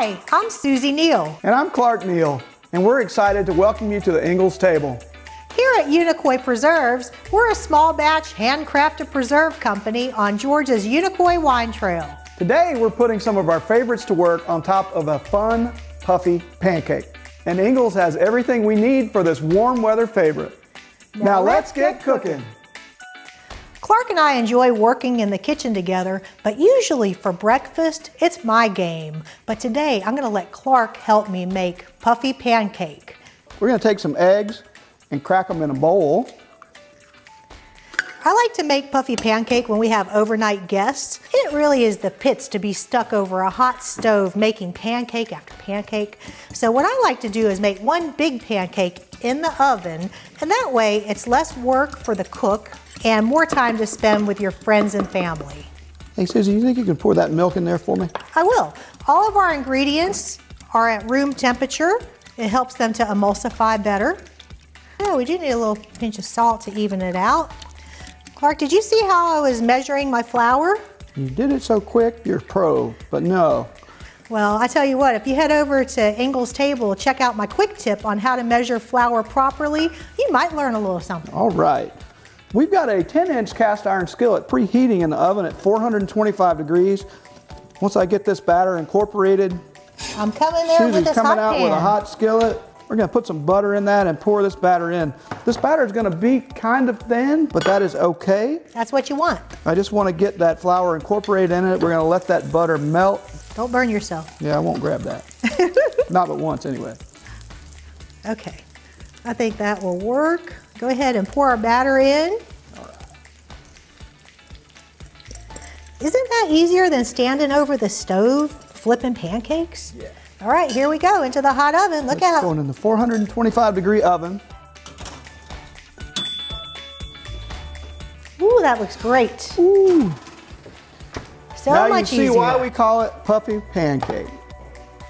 Hi, I'm Susie Neal. And I'm Clark Neal, and we're excited to welcome you to the Ingles table. Here at Unicoi Preserves, we're a small batch handcrafted preserve company on Georgia's Unicoi wine trail. Today we're putting some of our favorites to work on top of a fun, puffy pancake. And Ingles has everything we need for this warm weather favorite. Now let's get cooking. Clark and I enjoy working in the kitchen together, but usually for breakfast, it's my game. But today, I'm gonna let Clark help me make puffy pancake. We're gonna take some eggs and crack them in a bowl. I like to make puffy pancake when we have overnight guests. It really is the pits to be stuck over a hot stove making pancake after pancake. So what I like to do is make one big pancake in the oven, and that way it's less work for the cook and more time to spend with your friends and family. Hey Susie, you think you can pour that milk in there for me? I will. All of our ingredients are at room temperature. It helps them to emulsify better. Oh, we do need a little pinch of salt to even it out. Clark, did you see how I was measuring my flour? You did it so quick, you're pro, but no. Well, I tell you what, if you head over to Ingles Table, check out my quick tip on how to measure flour properly, you might learn a little something. All right. We've got a 10-inch cast iron skillet preheating in the oven at 425 degrees. Once I get this batter incorporated, I'm coming there with this hot pan. Susie's coming out with a hot skillet. We're gonna put some butter in that and pour this batter in. This batter is gonna be kind of thin, but that is okay. That's what you want. I just wanna get that flour incorporated in it. We're gonna let that butter melt. Don't burn yourself. Yeah, I won't grab that. Not but once anyway. Okay, I think that will work. Go ahead and pour our batter in. All right. Isn't that easier than standing over the stove flipping pancakes? Yeah. All right, here we go into the hot oven. Look out. Going in the 425-degree oven. Ooh, that looks great. Ooh. So now much you see easier. why we call it puffy pancake.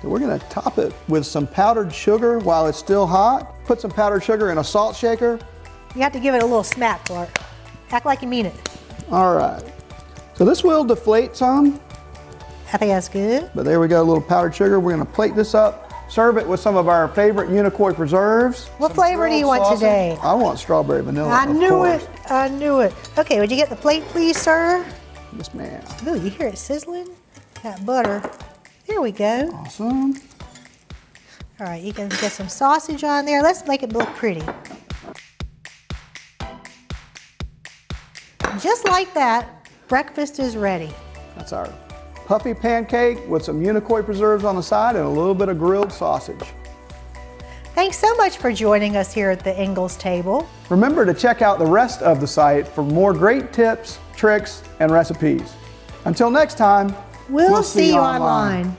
So we're gonna top it with some powdered sugar while it's still hot. Put some powdered sugar in a salt shaker. You have to give it a little smack, Clark. Act like you mean it. All right. So this will deflate some. I think that's good. But there we go, a little powdered sugar. We're gonna plate this up, serve it with some of our favorite Unicoi preserves. What flavor do you want today? I want strawberry vanilla, I of knew course. it. I knew it. Okay, would you get the plate, please, sir? Yes, ma'am. Ooh, you hear it sizzling? That butter. There we go. Awesome. All right, you can get some sausage on there. Let's make it look pretty. Just like that, breakfast is ready. That's our puffy pancake with some Unicoi preserves on the side and a little bit of grilled sausage. Thanks so much for joining us here at the Ingles table. Remember to check out the rest of the site for more great tips, tricks, and recipes. Until next time, We'll see you online.